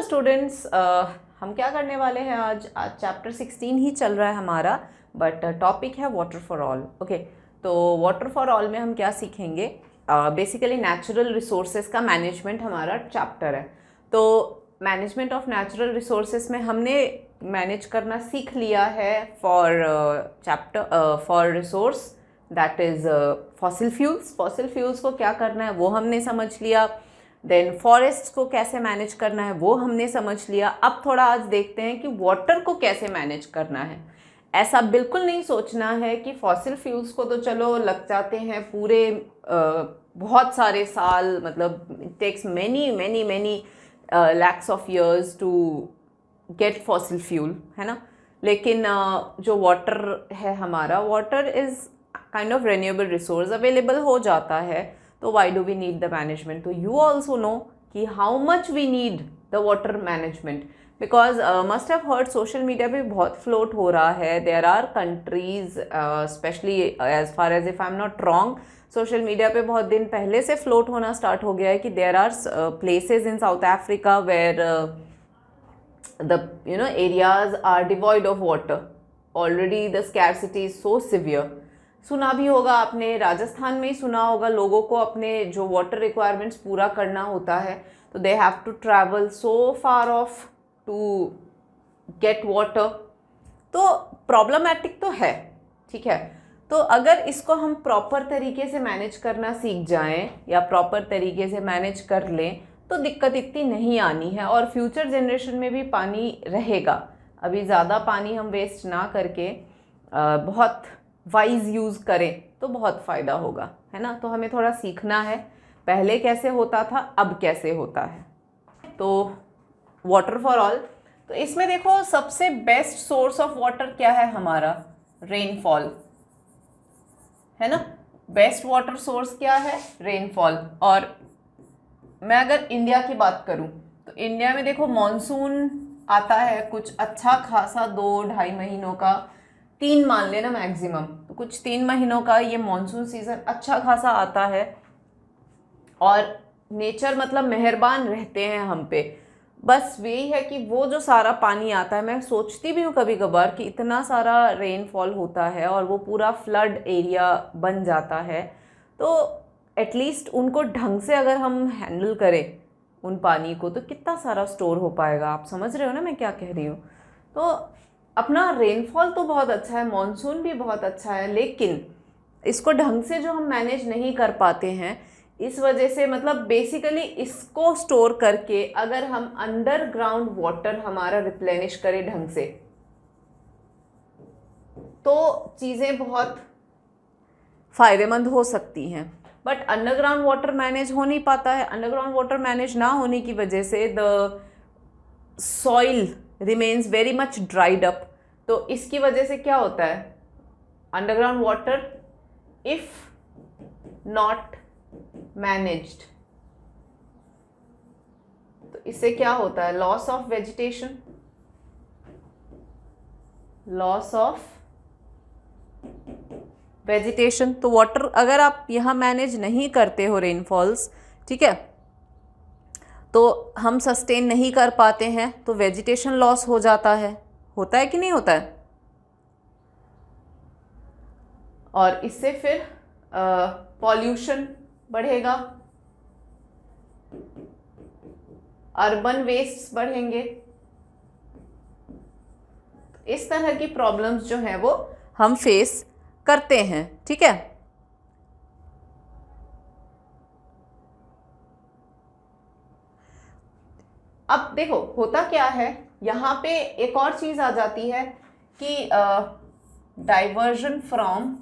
Students, हम क्या करने वाले हैं आज चैप्टर 16 ही चल रहा है हमारा, बट टॉपिक है वाटर फॉर ऑल। ओके, तो वाटर फॉर ऑल में हम क्या सीखेंगे? बेसिकली नेचुरल रिसोर्सेज का मैनेजमेंट हमारा चैप्टर है। तो मैनेजमेंट ऑफ नेचुरल रिसोर्सेज में हमने मैनेज करना सीख लिया है for resource that is fossil fuels. Fossil fuels को क्या करना है वो हमने समझ लिया। देन फॉरेस्ट को कैसे मैनेज करना है वो हमने समझ लिया। अब थोड़ा आज देखते हैं कि वाटर को कैसे मैनेज करना है। ऐसा बिल्कुल नहीं सोचना है कि फॉसिल फ्यूल्स को तो चलो लग जाते हैं पूरे बहुत सारे साल, मतलब it takes many many many lakhs of years to get fossil fuel, है ना। लेकिन जो वाटर है हमारा, water is kind of renewable resource, available हो जाता है। तो why do we need the management? तो यू ऑल्सो नो कि how much we need the water management, because must have heard, social media पे बहुत फ्लोट हो रहा है। There are countries, specially as far as if I am not wrong, social media पे बहुत दिन पहले से फ्लोट होना स्टार्ट हो गया है कि there are places in South Africa where the areas are devoid of water. Already the scarcity is so severe. सुना भी होगा आपने, राजस्थान में ही सुना होगा, लोगों को अपने जो वाटर रिक्वायरमेंट्स पूरा करना होता है तो they have to travel so far off to get water. तो प्रॉब्लमेटिक तो है, ठीक है। तो अगर इसको हम प्रॉपर तरीके से मैनेज करना सीख जाएं या प्रॉपर तरीके से मैनेज कर लें तो दिक्कत इतनी नहीं आनी है, और फ्यूचर जनरेशन में भी पानी रहेगा। अभी ज़्यादा पानी हम वेस्ट ना करके बहुत वाइज यूज़ करें तो बहुत फ़ायदा होगा, है ना। तो हमें थोड़ा सीखना है, पहले कैसे होता था अब कैसे होता है। तो वाटर फॉर ऑल, तो इसमें देखो सबसे बेस्ट सोर्स ऑफ वाटर क्या है हमारा? रेनफॉल, है ना। बेस्ट वाटर सोर्स क्या है? रेनफॉल। और मैं अगर इंडिया की बात करूं तो इंडिया में देखो मॉनसून आता है कुछ अच्छा खासा 2-2.5 महीनों का, 3 मान लेना मैक्सिमम, तो कुछ 3 महीनों का ये मॉनसून सीजन अच्छा खासा आता है। और नेचर मतलब मेहरबान रहते हैं हम पे। बस यही है कि वो जो सारा पानी आता है, मैं सोचती भी हूँ कभी कभार कि इतना सारा रेनफॉल होता है और वो पूरा फ्लड एरिया बन जाता है, तो एटलीस्ट उनको ढंग से अगर हम हैंडल करें उन पानी को तो कितना सारा स्टोर हो पाएगा। आप समझ रहे हो ना मैं क्या कह रही हूँ। तो अपना रेनफॉल तो बहुत अच्छा है, मॉनसून भी बहुत अच्छा है, लेकिन इसको ढंग से जो हम मैनेज नहीं कर पाते हैं, इस वजह से मतलब बेसिकली इसको स्टोर करके अगर हम अंडरग्राउंड वाटर हमारा रिप्लेनिश करें ढंग से तो चीज़ें बहुत फ़ायदेमंद हो सकती हैं। बट अंडरग्राउंड वाटर मैनेज हो नहीं पाता है। अंडरग्राउंड वाटर मैनेज ना होने की वजह से the soil remains very much dried up. तो इसकी वजह से क्या होता है? Underground water if not managed, तो इससे क्या होता है? Loss of vegetation, loss of vegetation. तो वाटर अगर आप यहाँ मैनेज नहीं करते हो रेनफॉल्स, ठीक है, तो हम सस्टेन नहीं कर पाते हैं तो वेजिटेशन लॉस हो जाता है। होता है कि नहीं होता है? और इससे फिर पॉल्यूशन बढ़ेगा, अर्बन वेस्ट बढ़ेंगे। इस तरह की प्रॉब्लम्स जो हैं वो हम फेस करते हैं, ठीक है। अब देखो होता क्या है, यहाँ पे एक और चीज आ जाती है कि diversion from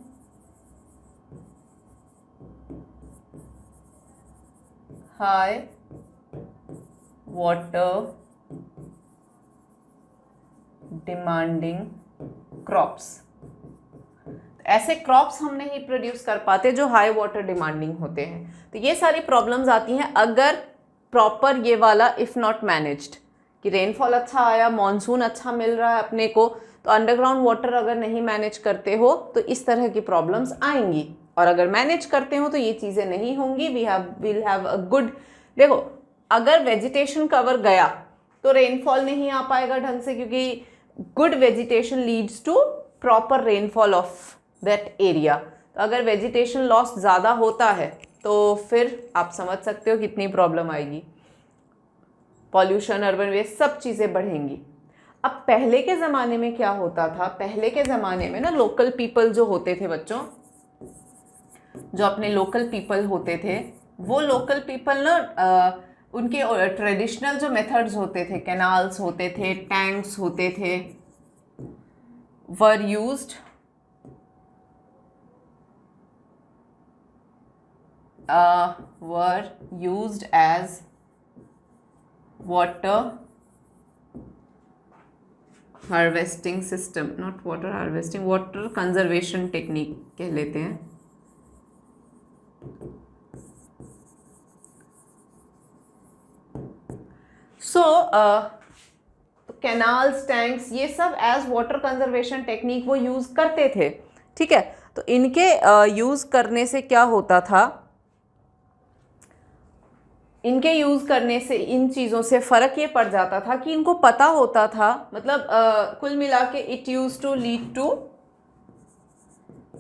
high water demanding crops. ऐसे क्रॉप्स हम नहीं प्रोड्यूस कर पाते जो हाई वाटर डिमांडिंग होते हैं। तो ये सारी प्रॉब्लम्स आती हैं अगर प्रॉपर ये वाला इफ़ नॉट मैनेज्ड, कि रेनफॉल अच्छा आया, मॉनसून अच्छा मिल रहा है अपने को, तो अंडरग्राउंड वाटर अगर नहीं मैनेज करते हो तो इस तरह की प्रॉब्लम्स आएंगी। और अगर मैनेज करते हो तो ये चीज़ें नहीं होंगी। विल हैव अ गुड, देखो अगर वेजिटेशन कवर गया तो रेनफॉल नहीं आ पाएगा ढंग से, क्योंकि good vegetation leads to proper rainfall of that area. तो अगर वेजिटेशन लॉस ज़्यादा होता है तो फिर आप समझ सकते हो कितनी प्रॉब्लम आएगी, पॉल्यूशन, अर्बन वेस्ट, सब चीज़ें बढ़ेंगी। अब पहले के ज़माने में क्या होता था, पहले के ज़माने में ना लोकल पीपल जो होते थे बच्चों, जो अपने लोकल पीपल होते थे, वो लोकल पीपल ना उनके ट्रेडिशनल जो मेथड्स होते थे, कैनाल्स होते थे, टैंक्स होते थे, were used as water harvesting system, not water harvesting, water conservation technique कह लेते हैं। सो कैनाल्स, टैंक्स, ये सब एज वाटर कंजर्वेशन टेक्निक वो यूज़ करते थे, ठीक है। तो इनके यूज़ करने से क्या होता था, इनके यूज़ करने से, इन चीज़ों से फ़र्क ये पड़ जाता था कि इनको पता होता था, मतलब कुल मिला के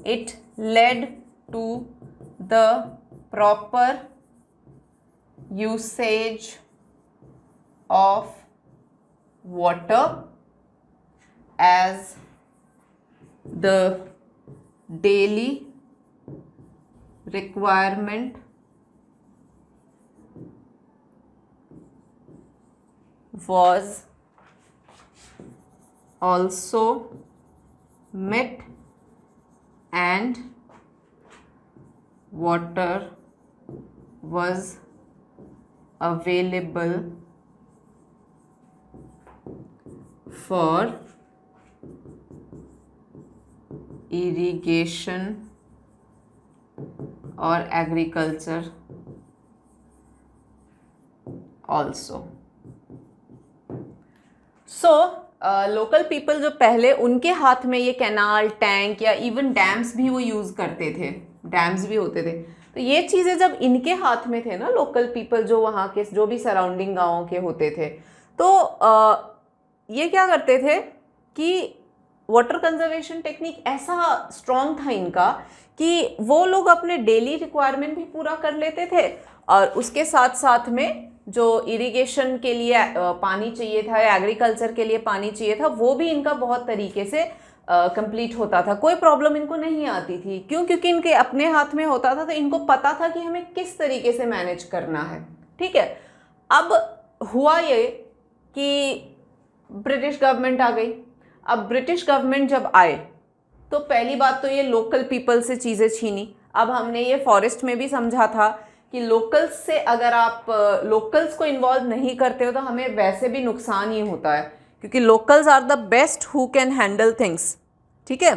it led to the proper usage of water as the daily requirement was also met and water was available for irrigation or agriculture also। So local people जो पहले, उनके हाथ में ये कैनाल, टैंक या इवन डैम्स भी वो use करते थे, डैम्स भी होते थे। तो ये चीज़ें जब इनके हाथ में थे ना, लोकल पीपल जो वहाँ के, जो भी सराउंडिंग गाँव के होते थे, तो ये क्या करते थे कि वाटर कंजर्वेशन टेक्निक ऐसा स्ट्रॉन्ग था इनका कि वो लोग अपने डेली रिक्वायरमेंट भी पूरा कर लेते थे, और उसके साथ साथ में जो इरिगेशन के लिए पानी चाहिए था या एग्रीकल्चर के लिए पानी चाहिए था, वो भी इनका बहुत तरीके से कंप्लीट होता था। कोई प्रॉब्लम इनको नहीं आती थी। क्यों? क्योंकि इनके अपने हाथ में होता था, तो इनको पता था कि हमें किस तरीके से मैनेज करना है, ठीक है। अब हुआ ये कि ब्रिटिश गवर्नमेंट आ गई। अब ब्रिटिश गवर्नमेंट जब आए तो पहली बात तो ये लोकल पीपल से चीज़ें छीनी। अब हमने ये फॉरेस्ट में भी समझा था कि लोकल्स से, अगर आप लोकल्स को इन्वॉल्व नहीं करते हो तो हमें वैसे भी नुकसान ही होता है, क्योंकि locals are the best who can handle things, ठीक है।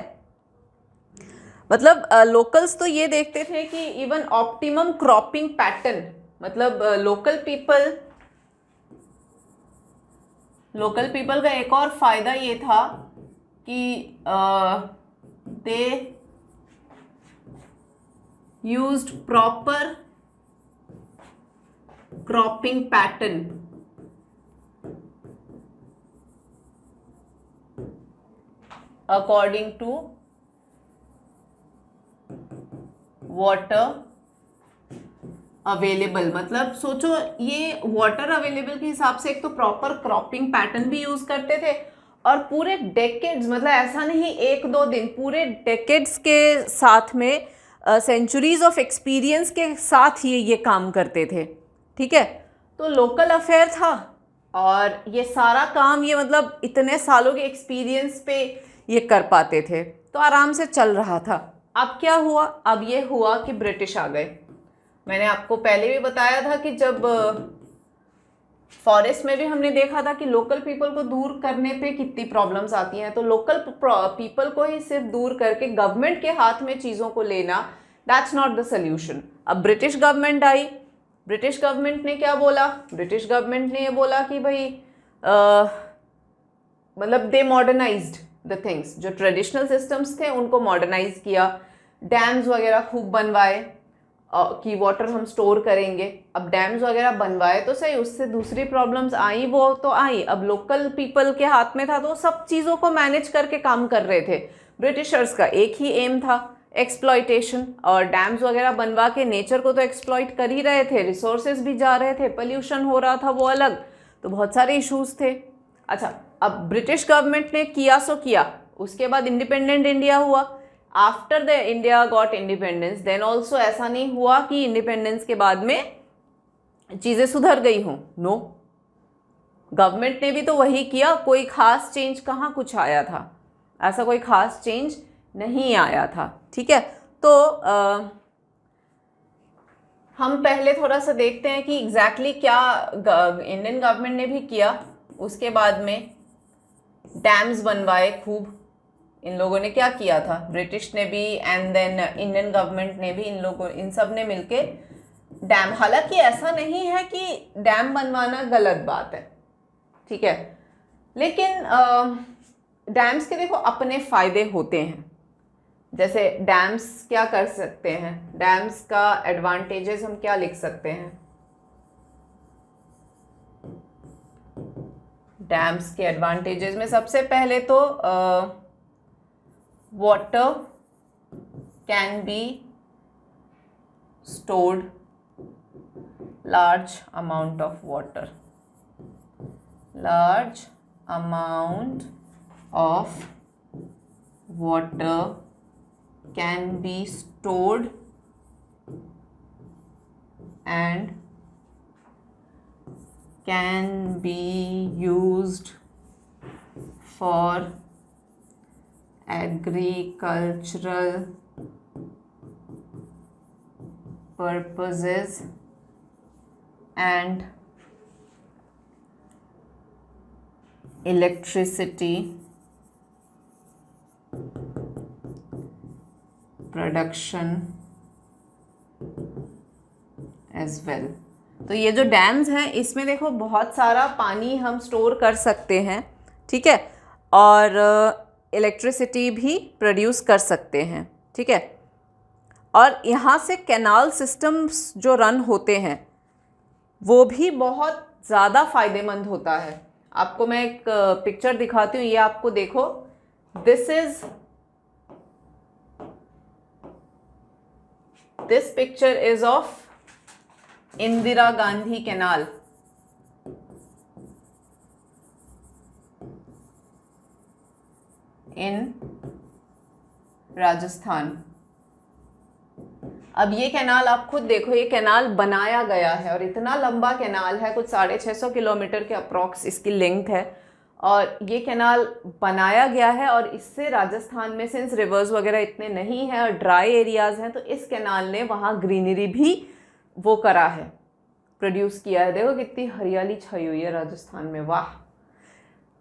मतलब लोकल्स तो ये देखते थे कि इवन ऑप्टिमम क्रॉपिंग पैटर्न, मतलब लोकल पीपल का एक और फायदा ये था कि they used proper cropping pattern according to water available. मतलब सोचो, ये वाटर अवेलेबल के हिसाब से एक तो प्रॉपर क्रॉपिंग पैटर्न भी यूज करते थे, और पूरे डेकेड्स, मतलब ऐसा नहीं एक दो दिन, पूरे डेकेड्स के साथ में सेंचुरीज ऑफ एक्सपीरियंस के साथ ये काम करते थे, ठीक है। तो लोकल अफेयर था, और ये सारा काम ये मतलब इतने सालों के एक्सपीरियंस पे ये कर पाते थे, तो आराम से चल रहा था। अब क्या हुआ? अब ये हुआ कि ब्रिटिश आ गए। मैंने आपको पहले भी बताया था कि जब फॉरेस्ट में भी हमने देखा था कि लोकल पीपल को दूर करने पे कितनी प्रॉब्लम्स आती हैं। तो लोकल पीपल को ही सिर्फ दूर करके गवर्नमेंट के हाथ में चीज़ों को लेना, दैट्स नॉट द सोल्यूशन। अब ब्रिटिश गवर्नमेंट आई। ब्रिटिश गवर्नमेंट ने क्या बोला? ब्रिटिश गवर्नमेंट ने ये बोला कि भाई मतलब दे मॉडर्नाइज्ड द थिंग्स। जो ट्रेडिशनल सिस्टम्स थे उनको मॉडर्नाइज किया, डैम्स वगैरह खूब बनवाए, कि वाटर हम स्टोर करेंगे। अब डैम्स वगैरह बनवाए तो सही, उससे दूसरी प्रॉब्लम्स आई वो तो आई। अब लोकल पीपल के हाथ में था तो सब चीज़ों को मैनेज करके काम कर रहे थे। ब्रिटिशर्स का एक ही एम था, एक्सप्लॉयटेशन, और डैम्स वगैरह बनवा के नेचर को तो एक्सप्लॉइट कर ही रहे थे, रिसोर्सेज भी जा रहे थे, पोल्यूशन हो रहा था वो अलग, तो बहुत सारे इश्यूज थे। अच्छा, अब ब्रिटिश गवर्नमेंट ने किया सो किया, उसके बाद इंडिपेंडेंट इंडिया हुआ। After the India got independence then also ऐसा नहीं हुआ कि इंडिपेंडेंस के बाद में चीज़ें सुधर गई हों। नो, गवर्नमेंट ने भी तो वही किया, कोई खास चेंज कहाँ कुछ आया था, ऐसा कोई खास चेंज नहीं आया था। ठीक है, तो हम पहले थोड़ा सा देखते हैं कि एग्जैक्टली क्या इंडियन गवर्नमेंट ने भी किया। उसके बाद में डैम्स बनवाए खूब, इन लोगों ने क्या किया था, ब्रिटिश ने भी एंड देन इंडियन गवर्नमेंट ने भी, इन सब ने मिलके डैम, हालांकि ऐसा नहीं है कि डैम बनवाना गलत बात है, ठीक है, लेकिन डैम्स के देखो अपने फायदे होते हैं। जैसे डैम्स क्या कर सकते हैं, डैम्स का एडवांटेजेस हम क्या लिख सकते हैं, डैम्स के एडवांटेजेस में सबसे पहले तो water can be stored, large amount of water, large amount of water can be stored and can be used for agricultural purposes and electricity production as well। तो ये जो डैम्स हैं इसमें देखो बहुत सारा पानी हम स्टोर कर सकते हैं, ठीक है, और इलेक्ट्रिसिटी भी प्रोड्यूस कर सकते हैं, ठीक है। और यहाँ से कैनाल सिस्टम्स जो रन होते हैं वो भी बहुत ज़्यादा फ़ायदेमंद होता है। आपको मैं एक पिक्चर दिखाती हूँ, ये आपको देखो, this picture is of Indira Gandhi canal. In Rajasthan. अब ये कैनाल आप खुद देखो, ये कैनाल बनाया गया है और इतना लंबा कैनाल है, कुछ 650 किलोमीटर के अप्रॉक्स इसकी लेंथ है, और ये कैनाल बनाया गया है। और इससे राजस्थान में सिंस रिवर्स वगैरह इतने नहीं हैं और ड्राई एरियाज़ हैं, तो इस कैनाल ने वहाँ ग्रीनरी भी वो करा है, प्रोड्यूस किया है। देखो कितनी हरियाली छाई हुई है राजस्थान में, वाह।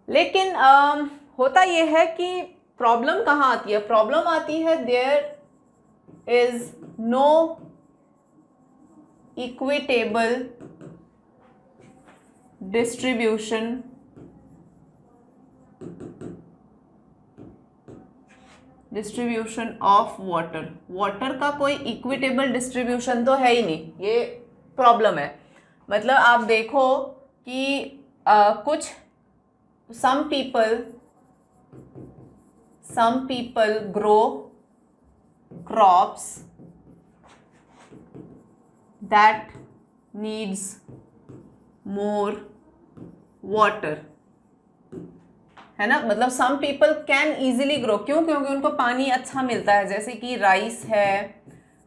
लेकिन होता ये है कि प्रॉब्लम कहाँ आती है, प्रॉब्लम आती है there is no equitable distribution of water का कोई इक्विटेबल डिस्ट्रीब्यूशन तो है ही नहीं, ये प्रॉब्लम है। मतलब आप देखो कि कुछ some people grow crops that needs more water, है ना। मतलब some people can easily grow, क्यों, क्योंकि उनको पानी अच्छा मिलता है। जैसे कि राइस है,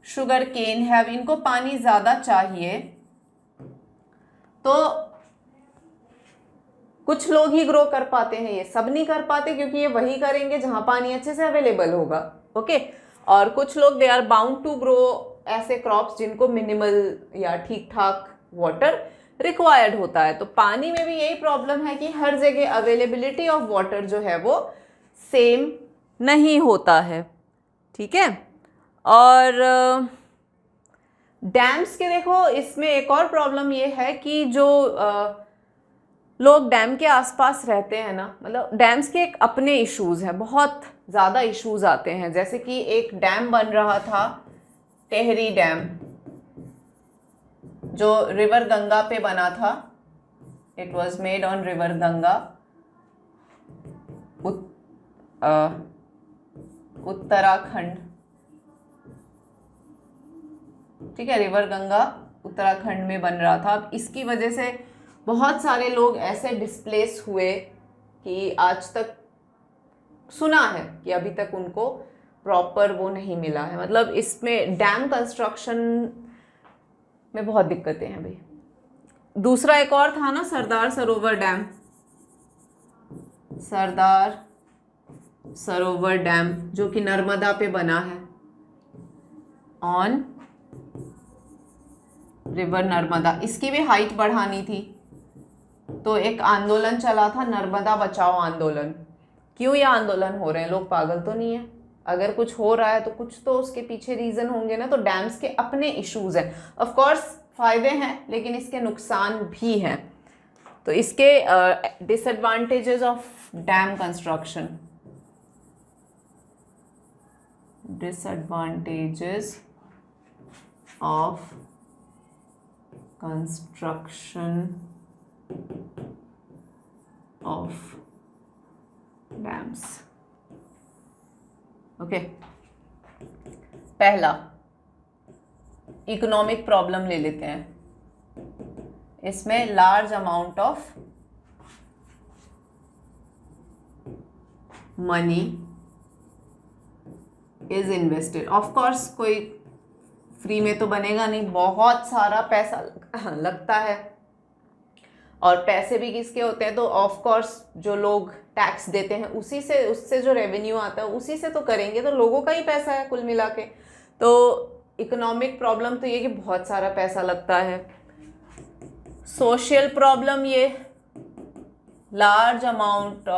शुगर केन है, अब इनको पानी ज़्यादा चाहिए, तो कुछ लोग ही ग्रो कर पाते हैं, ये सब नहीं कर पाते, क्योंकि ये वही करेंगे जहाँ पानी अच्छे से अवेलेबल होगा, ओके। और कुछ लोग they are bound to grow ऐसे क्रॉप्स जिनको मिनिमल या ठीक ठाक वाटर रिक्वायर्ड होता है। तो पानी में भी यही प्रॉब्लम है कि हर जगह अवेलेबिलिटी ऑफ वाटर जो है वो सेम नहीं होता है, ठीक है। और डैम्स के देखो इसमें एक और प्रॉब्लम ये है कि जो लोग डैम के आसपास रहते हैं ना, मतलब डैम्स के एक अपने इश्यूज़ हैं, बहुत ज़्यादा इश्यूज़ आते हैं। जैसे कि एक डैम बन रहा था, टेहरी डैम, जो रिवर गंगा पे बना था, it was made on river Ganga, Uttarakhand, ठीक है, रिवर गंगा उत्तराखंड में बन रहा था। अब इसकी वजह से बहुत सारे लोग ऐसे डिस्प्लेस हुए कि आज तक सुना है कि अभी तक उनको प्रॉपर वो नहीं मिला है। मतलब इसमें डैम कंस्ट्रक्शन में बहुत दिक्कतें हैं भाई। दूसरा एक और था ना, सरदार सरोवर डैम, सरदार सरोवर डैम जो कि नर्मदा पे बना है, ऑन रिवर नर्मदा। इसकी भी हाइट बढ़ानी थी, तो एक आंदोलन चला था, नर्मदा बचाओ आंदोलन। क्यों ये आंदोलन हो रहे हैं, लोग पागल तो नहीं है? अगर कुछ हो रहा है तो कुछ तो उसके पीछे रीजन होंगे ना। तो डैम्स के अपने इश्यूज हैं, ऑफ कोर्स फायदे हैं लेकिन इसके नुकसान भी हैं। तो इसके disadvantages of dam construction, disadvantages of construction of dams. Okay, पहला इकोनॉमिक प्रॉब्लम ले लेते हैं। इसमें large amount of money is invested. Of course कोई फ्री में तो बनेगा नहीं, बहुत सारा पैसा लगता है। और पैसे भी किसके होते हैं? तो ऑफ कोर्स जो लोग टैक्स देते हैं उसी से, उससे जो रेवेन्यू आता है उसी से तो करेंगे, तो लोगों का ही पैसा है कुल मिला के। तो इकोनॉमिक प्रॉब्लम तो ये कि बहुत सारा पैसा लगता है। सोशल प्रॉब्लम, ये large amount,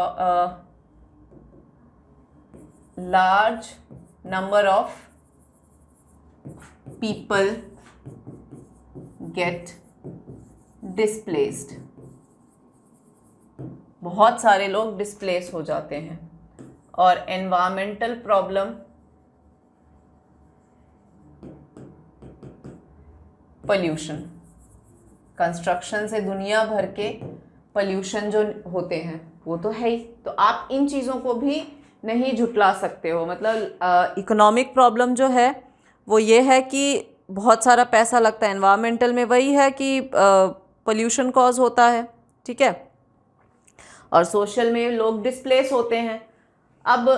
large number of people get displaced, बहुत सारे लोग डिस्प्लेस हो जाते हैं। और एनवायरमेंटल प्रॉब्लम, पोल्यूशन, कंस्ट्रक्शन से दुनिया भर के पोल्यूशन जो होते हैं वो तो है ही। तो आप इन चीज़ों को भी नहीं झुटला सकते हो। मतलब इकोनॉमिक प्रॉब्लम जो है वो ये है कि बहुत सारा पैसा लगता है। एनवायरमेंटल में वही है कि पोल्यूशन कॉज होता है, ठीक है। और सोशल में लोग डिस्प्लेस होते हैं। अब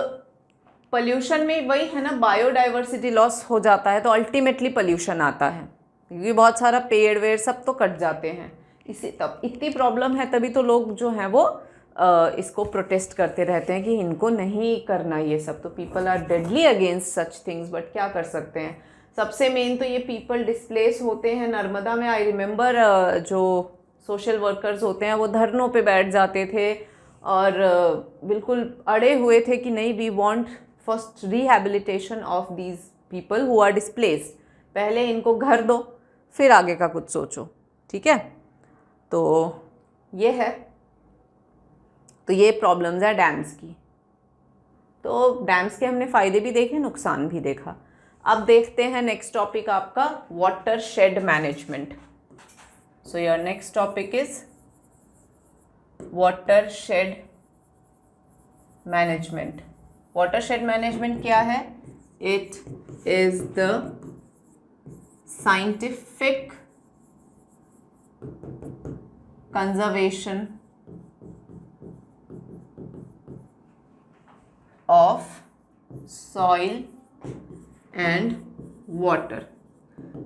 पोल्यूशन में वही है ना, बायोडाइवर्सिटी लॉस हो जाता है, तो अल्टीमेटली पोल्यूशन आता है, क्योंकि बहुत सारा पेड़ वेड़ सब तो कट जाते हैं। इसी तब इतनी प्रॉब्लम है, तभी तो लोग जो हैं वो इसको प्रोटेस्ट करते रहते हैं कि इनको नहीं करना ये सब। तो people are deadly against such things, but क्या कर सकते हैं। सबसे मेन तो ये पीपल डिस्प्लेस होते हैं। नर्मदा में आई रिमेंबर जो सोशल वर्कर्स होते हैं वो धरनों पे बैठ जाते थे और बिल्कुल अड़े हुए थे कि नहीं, we want first rehabilitation of these people who are displaced. पहले इनको घर दो, फिर आगे का कुछ सोचो, ठीक है। तो ये है, तो ये प्रॉब्लम्स है डैम्स की। तो डैम्स के हमने फ़ायदे भी देखे, नुकसान भी देखा। अब देखते हैं नेक्स्ट टॉपिक आपका water shade management. So your next topic is water shade management. Water shade management क्या है? It is the scientific conservation of soil and water.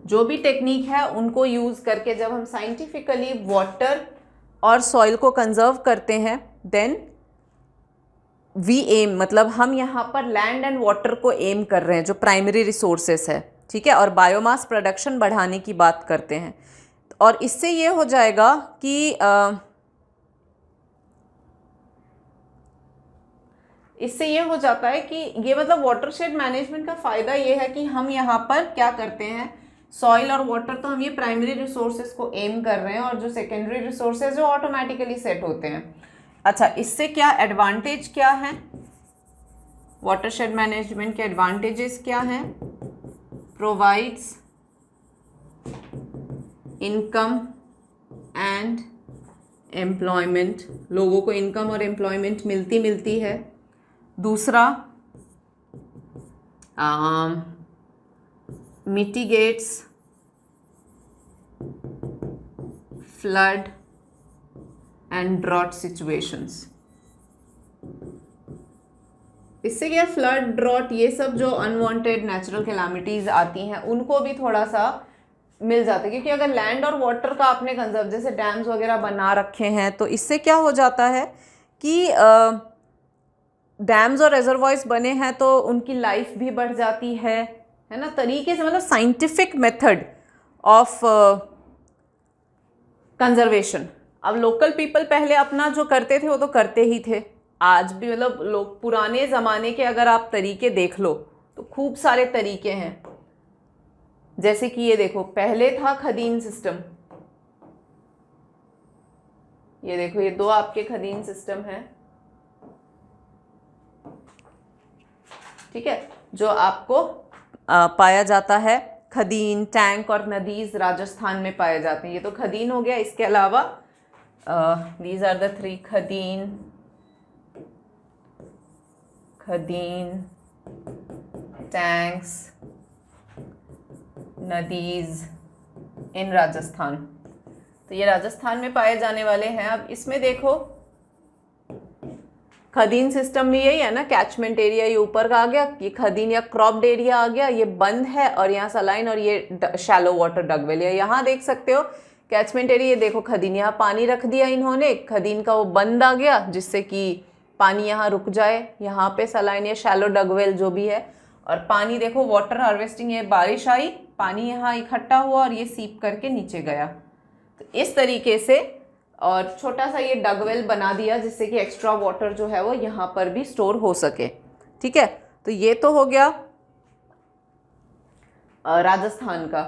जो भी टेक्निक है उनको यूज़ करके जब हम साइंटिफिकली वाटर और सॉइल को कंजर्व करते हैं, देन वी एम, मतलब हम यहाँ पर लैंड एंड वाटर को एम कर रहे हैं जो प्राइमरी रिसोर्सेस है, ठीक है। और बायोमास प्रोडक्शन बढ़ाने की बात करते हैं। और इससे ये हो जाएगा कि इससे ये हो जाता है कि ये मतलब वाटरशेड मैनेजमेंट का फ़ायदा ये है कि हम यहाँ पर क्या करते हैं, सॉइल और वाटर तो हम ये प्राइमरी रिसोर्सेज को एम कर रहे हैं, और जो सेकेंडरी रिसोर्सेज जो ऑटोमेटिकली सेट होते हैं। अच्छा, इससे क्या एडवांटेज क्या है? वाटरशेड मैनेजमेंट के एडवांटेजेस क्या हैं? प्रोवाइड्स इनकम एंड एम्प्लॉयमेंट, लोगों को इनकम और एम्प्लॉयमेंट मिलती है। दूसरा mitigates flood and drought situations. इससे क्या, फ्लड ड्रॉट ये सब जो अनवांटेड नेचुरल कैलामिटीज आती हैं उनको भी थोड़ा सा मिल जाता है, क्योंकि अगर लैंड और वाटर का आपने कंजर्व, जैसे डैम्स वगैरह बना रखे हैं, तो इससे क्या हो जाता है कि डैम्स और रिजर्वॉयर्स बने हैं तो उनकी लाइफ भी बढ़ जाती है ना, तरीके से, मतलब साइंटिफिक मेथड ऑफ कंजर्वेशन। अब लोकल पीपल पहले अपना जो करते थे वो तो करते ही थे, आज भी मतलब लोग पुराने ज़माने के अगर आप तरीके देख लो तो खूब सारे तरीके हैं। जैसे कि ये देखो, पहले था खदीन सिस्टम, ये देखो, ये दो आपके खदीन सिस्टम हैं, ठीक है, जो आपको पाया जाता है। खदीन, टैंक और नदीज राजस्थान में पाए जाते हैं। ये तो खदीन हो गया। इसके अलावा these are the three, khadin, tanks, नदीज इन राजस्थान। तो ये राजस्थान में पाए जाने वाले हैं। अब इसमें देखो, खदीन सिस्टम भी यही है ना, कैचमेंट एरिया ये ऊपर का आ गया, ये खदीन या क्रॉप्ड एरिया आ गया, ये बंद है, और यहाँ सलाइन और ये शैलो वाटर डगवेल है। यहाँ देख सकते हो कैचमेंट एरिया, ये देखो खदीन, यहाँ पानी रख दिया इन्होंने, खदीन का वो बंद आ गया जिससे कि पानी यहाँ रुक जाए, यहाँ पे सलाइन या शैलो डगवेल जो भी है, और पानी देखो वाटर हार्वेस्टिंग, ये बारिश आई, पानी यहाँ इकट्ठा हुआ और ये सीप करके नीचे गया, तो इस तरीके से। और छोटा सा ये डगवेल बना दिया जिससे कि एक्स्ट्रा वाटर जो है वो यहाँ पर भी स्टोर हो सके, ठीक है। तो ये तो हो गया राजस्थान का,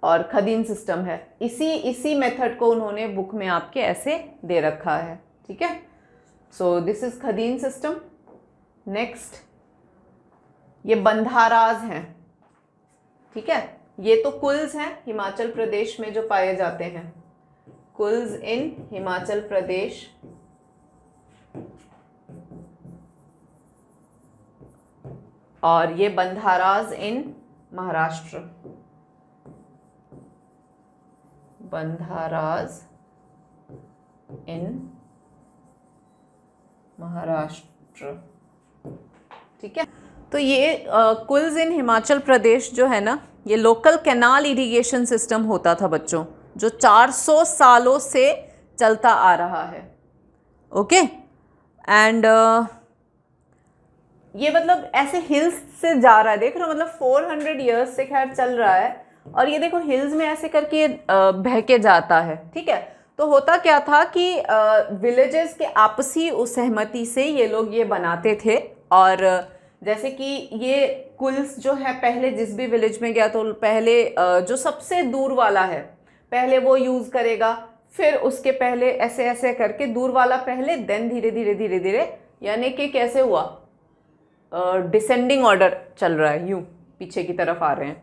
और खदीन सिस्टम है। इसी मेथड को उन्होंने बुक में आपके ऐसे दे रखा है, ठीक है। So this is khadin system. Next ये बंधाराज हैं, ठीक है। ये तो कुल्स हैं हिमाचल प्रदेश में जो पाए जाते हैं, कुल्स इन हिमाचल प्रदेश, और ये बंधाराज इन महाराष्ट्र, बंधाराज इन महाराष्ट्र, ठीक है। तो ये कुल्स इन हिमाचल प्रदेश जो है ना, ये लोकल कैनाल इरिगेशन सिस्टम होता था बच्चों, जो 400 सालों से चलता आ रहा है, ओके। एंड ये मतलब ऐसे हिल्स से जा रहा है, देख रहे हो, मतलब 400 इयर्स से खैर चल रहा है, और ये देखो हिल्स में ऐसे करके बह के जाता है, ठीक है। तो होता क्या था कि विलेजेस के आपसी सहमति से ये लोग ये बनाते थे, और जैसे कि ये कुल्स जो है, पहले जिस भी विलेज में गया तो पहले जो सबसे दूर वाला है पहले वो यूज़ करेगा, फिर उसके पहले ऐसे ऐसे करके दूर वाला पहले, देन धीरे धीरे धीरे धीरे, यानी कि कैसे हुआ, डिसेंडिंग ऑर्डर चल रहा है, यूँ पीछे की तरफ आ रहे हैं,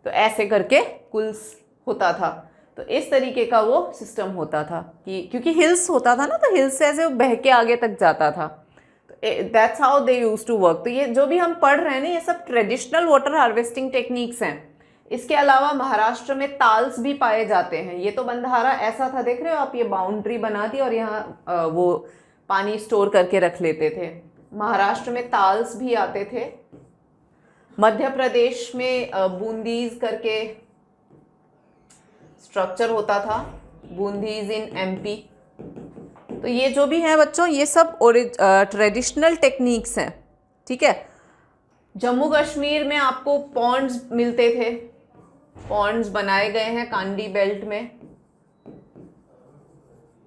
तो ऐसे करके कुल्स होता था। तो इस तरीके का वो सिस्टम होता था कि क्योंकि हिल्स होता था ना, तो हिल्स से ऐसे बह के आगे तक जाता था, तो that's how they use to work. तो ये जो भी हम पढ़ रहे हैं ना, ये सब ट्रेडिशनल वाटर हार्वेस्टिंग टेक्निक्स हैं। इसके अलावा महाराष्ट्र में ताल्स भी पाए जाते हैं। ये तो बंधारा ऐसा था, देख रहे हो आप, ये बाउंड्री बना दी और यहाँ वो पानी स्टोर करके रख लेते थे। महाराष्ट्र में ताल्स भी आते थे। मध्य प्रदेश में बूंदीज करके स्ट्रक्चर होता था, बूंदीज इन एमपी। तो ये जो भी है बच्चों, ये सब ट्रेडिशनल टेक्निक्स हैं, ठीक है। जम्मू कश्मीर में आपको पॉन्ड्स मिलते थे, पॉन्ड्स बनाए गए हैं कांडी बेल्ट में,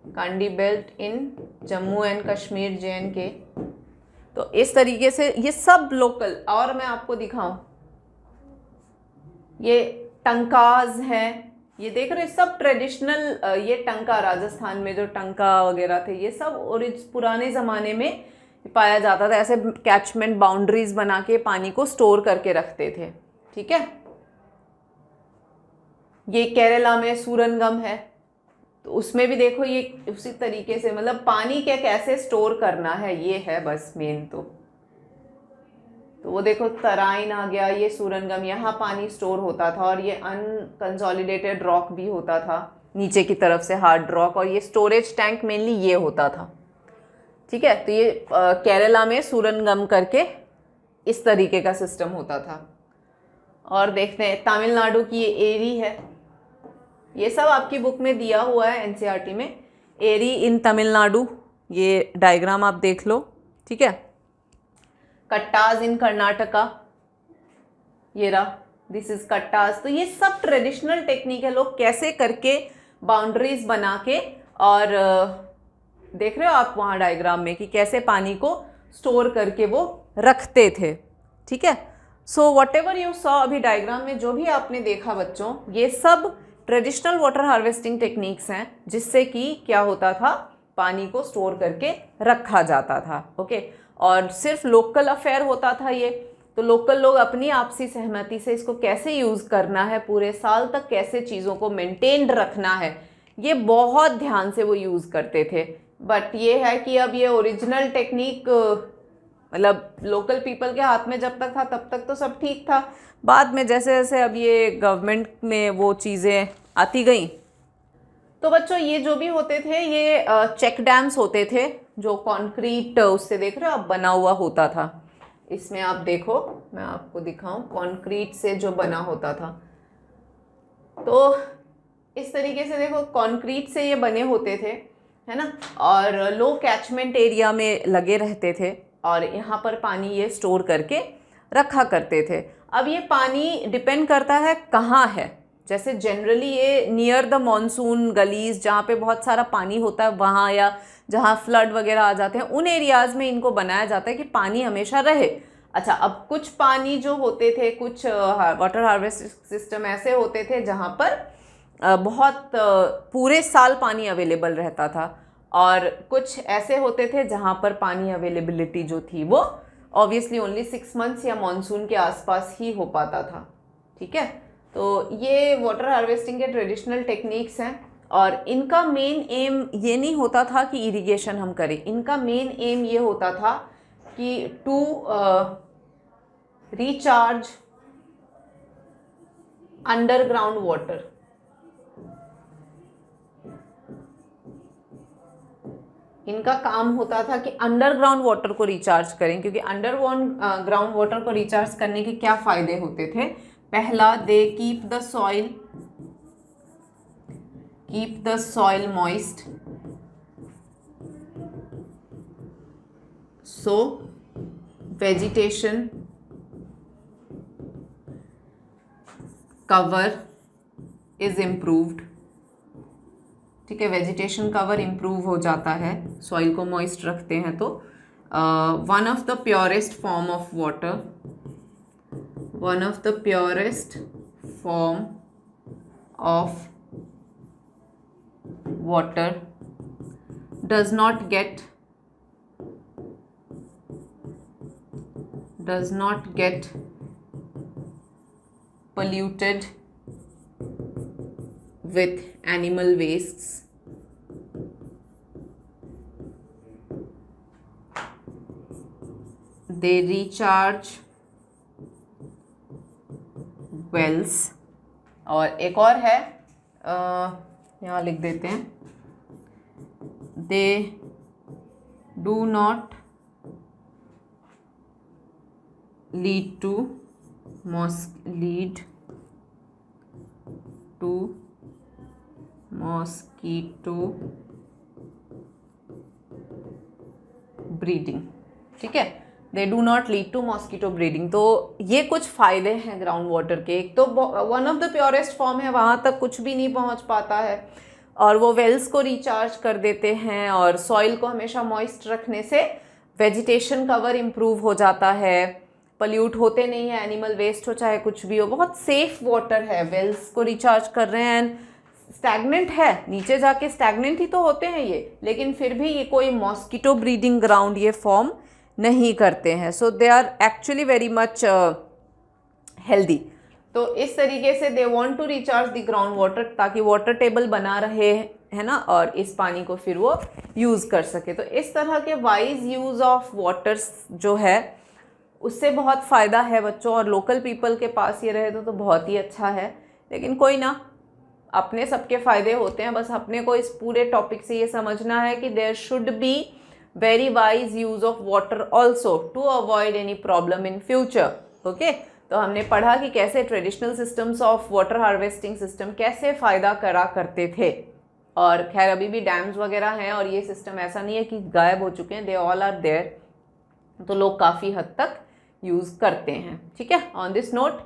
Kandi belt in Jammu and Kashmir JNK। तो इस तरीके से ये सब लोकल। और मैं आपको दिखाऊं, ये टंकाज हैं, ये देख रहे हो, सब ट्रेडिशनल। ये टंका, राजस्थान में जो टंका वगैरह थे, ये सब पुराने ज़माने में पाया जाता था। ऐसे कैचमेंट बाउंड्रीज बना के पानी को स्टोर करके रखते थे, ठीक है। ये केरला में सूरनगम है, तो उसमें भी देखो ये उसी तरीके से, मतलब पानी क्या कैसे स्टोर करना है ये है बस मेन। तो वो देखो तराइन आ गया, ये सूरनगम, यहाँ पानी स्टोर होता था और ये अनकंसोलिडेटेड रॉक भी होता था नीचे की तरफ से, हार्ड रॉक, और ये स्टोरेज टैंक मेनली ये होता था। ठीक है, तो ये केरला में सूरनगम करके इस तरीके का सिस्टम होता था। और देखते हैं तमिलनाडु की ये एरी है, ये सब आपकी बुक में दिया हुआ है एनसीईआरटी में, एरी इन तमिलनाडु, ये डायग्राम आप देख लो। ठीक है, कट्टाज इन कर्नाटका, ये रहा, दिस इज कट्टाज। तो ये सब ट्रेडिशनल टेक्निक है, लोग कैसे करके बाउंड्रीज बना के, और देख रहे हो आप वहाँ डायग्राम में कि कैसे पानी को स्टोर करके वो रखते थे। ठीक है, so what ever you saw अभी डायग्राम में जो भी आपने देखा बच्चों, ये सब ट्रेडिशनल वाटर हार्वेस्टिंग टेक्निक्स हैं, जिससे कि क्या होता था, पानी को स्टोर करके रखा जाता था। ओके, और सिर्फ लोकल अफेयर होता था ये, तो लोकल लोग अपनी आपसी सहमति से इसको कैसे यूज़ करना है, पूरे साल तक कैसे चीज़ों को मेंटेन्ड रखना है, ये बहुत ध्यान से वो यूज़ करते थे। बट ये है कि अब ये ओरिजिनल टेक्निक मतलब लोकल पीपल के हाथ में जब तक था तब तक तो सब ठीक था, बाद में जैसे जैसे अब ये गवर्नमेंट में वो चीज़ें आती गई, तो बच्चों ये जो भी होते थे ये चेक डैम्स होते थे, जो कंक्रीट उससे देख रहे हो आप बना हुआ होता था। इसमें आप देखो, मैं आपको दिखाऊं, कंक्रीट से जो बना होता था, तो इस तरीके से देखो कंक्रीट से ये बने होते थे, है ना, और लो कैचमेंट एरिया में लगे रहते थे, और यहाँ पर पानी ये स्टोर करके रखा करते थे। अब ये पानी डिपेंड करता है कहाँ है, जैसे जनरली ये नियर द मॉनसून गलीज, जहाँ पे बहुत सारा पानी होता है वहाँ, या जहाँ फ्लड वगैरह आ जाते हैं, उन एरियाज़ में इनको बनाया जाता है कि पानी हमेशा रहे। अच्छा, अब कुछ पानी जो होते थे, कुछ वाटर हार्वेस्ट सिस्टम ऐसे होते थे जहाँ पर बहुत पूरे साल पानी अवेलेबल रहता था, और कुछ ऐसे होते थे जहाँ पर पानी अवेलेबिलिटी जो थी वो ऑब्वियसली ओनली 6 मंथ्स या मॉनसून के आसपास ही हो पाता था। ठीक है, तो ये वाटर हार्वेस्टिंग के ट्रेडिशनल टेक्निक्स हैं, और इनका मेन एम ये नहीं होता था कि इरिगेशन हम करें, इनका मेन एम ये होता था कि टू रिचार्ज अंडरग्राउंड वाटर। इनका काम होता था कि अंडरग्राउंड वाटर को रिचार्ज करें, क्योंकि अंडरग्राउंड वाटर को रिचार्ज करने के क्या फ़ायदे होते थे। पहला, they keep the soil moist, so vegetation cover is improved. ठीक है, वेजिटेशन कवर इम्प्रूव हो जाता है, सॉइल को मॉइस्ट रखते हैं तो। One of the purest form of water, one of the purest form of water does not get polluted with animal wastes. They recharge wells, और एक और है, यहाँ लिख देते हैं, they do not lead to mosquito breeding। ठीक है, they do not lead to mosquito breeding. तो ये कुछ फ़ायदे हैं ग्राउंड वाटर के। एक तो one of the purest form है, वहाँ तक कुछ भी नहीं पहुँच पाता है, और वो वेल्स को रिचार्ज कर देते हैं, और सॉइल को हमेशा मॉइस्ट रखने से वेजिटेशन कवर इम्प्रूव हो जाता है, पल्यूट होते नहीं है, एनिमल वेस्ट हो चाहे कुछ भी हो, बहुत सेफ वाटर है, वेल्स को रिचार्ज कर रहे हैं, स्टैग्नेंट है, नीचे जाके स्टैग्नेंट ही तो होते हैं ये, लेकिन फिर भी ये कोई मॉस्किटो ब्रीडिंग ग्राउंड ये फॉर्म नहीं करते हैं। So they are actually very much healthy. तो इस तरीके से they want to recharge the ground water, ताकि वाटर टेबल बना रहे, है ना, और इस पानी को फिर वो यूज़ कर सके। तो इस तरह के वाइज यूज़ ऑफ वाटर्स जो है उससे बहुत फ़ायदा है बच्चों, और लोकल पीपल के पास ये रहे तो बहुत ही अच्छा है। लेकिन कोई ना, अपने सबके फ़ायदे होते हैं, बस अपने को इस पूरे टॉपिक से ये समझना है कि there should be very wise use of water also to avoid any problem in future. Okay, तो हमने पढ़ा कि कैसे traditional systems of water harvesting system कैसे फ़ायदा करा करते थे, और खैर अभी भी डैम्स वगैरह हैं और ये सिस्टम ऐसा नहीं है कि गायब हो चुके हैं, दे ऑल आर देयर, तो लोग काफ़ी हद तक यूज़ करते हैं। ठीक है, ऑन दिस नोट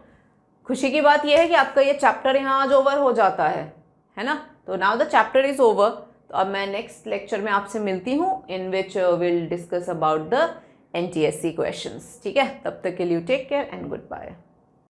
खुशी की बात यह है कि आपका ये चैप्टर यहाँ आज ओवर हो जाता है ना। तो now the chapter is over. तो अब मैं नेक्स्ट लेक्चर में आपसे मिलती हूँ, in which will discuss about the NTSC questions. ठीक है, तब तक के लिए take care and good bye.